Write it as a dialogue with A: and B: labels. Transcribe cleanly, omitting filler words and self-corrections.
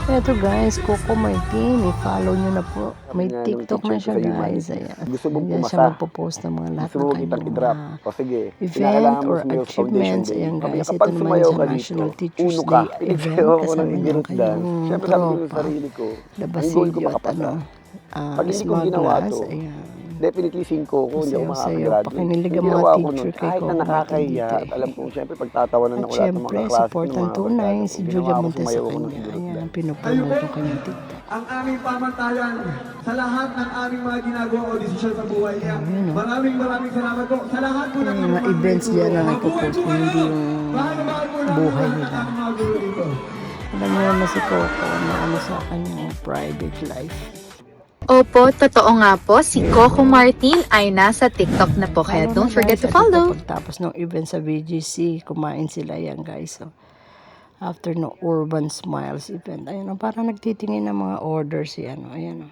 A: Eto guys, Coco Martin, i-follow nyo na po. May
B: Sabi nga nung
A: TikTok
B: teacher
A: na
B: ko
A: siya
B: sa
A: guys.
B: humanities,
A: Ayan.
B: gusto mong
A: Ayan siya
B: pumasa,
A: magpo-post ng mga lahat
B: gusto mo
A: ng
B: wag kitang
A: kanyang
B: i-drop. O sige,
A: event
B: kinakailangan mo
A: or
B: sumayaw sa foundation
A: achievements.
B: day.
A: Ayan
B: Sabi niya,
A: guys, ito
B: kapag
A: naman
B: sumayaw
A: sa
B: ka dito,
A: National Teachers
B: uno ka.
A: Day event
B: Pinagsayaw ako
A: kasama
B: ng
A: niya ang
B: group
A: kanyang
B: dance. Siyempre sabi ko sa
A: tropa,
B: sarili ko,
A: The
B: ang goal ko
A: Basilio at
B: makapasa. Pag hindi ko
A: Small
B: ginawa
A: Glass.
B: to,
A: Ayan.
B: definitely 5 ko, hindi ako
A: Sayaw-sayaw.
B: makakagraduate.
A: Pakinilig
B: Yung
A: ang mga
B: ginawa ko
A: teacher
B: nun,
A: kay
B: kahit na
A: Coco Martin
B: nakakahiya,
A: dito
B: at alam kong siyempre pagtatawanan
A: At
B: ako lahat ng mga
A: syempre,
B: kaklase ko,
A: support
B: ng
A: ang
B: mga
A: tunay,
B: barkada ko.
A: si
B: Ginawa
A: Julia
B: ko,
A: Montes sa
B: sumayaw ako ng
A: kanya.
B: group
A: Ayan,
B: dance.
A: pinupromote yung kanyang TikTok.
C: Ang aming pamantayan sa lahat ng aming mga ginagawa o desisyon sa buhay niya. Maraming salamat po sa lahat po ng
A: Mga events dyan na nagpo-post kung hindi yung buhay nila. Alam mo naman si Coco na ano sa kanyang private life.
D: Opo, totoo nga po, si Coco Martin ay nasa TikTok na po, kaya don't forget to follow.
A: Pagtapos ng event sa VGC, kumain sila yan guys. So, after no Urban Smiles event, ayun, parang nagtitingin ng mga orders yan. Ayan,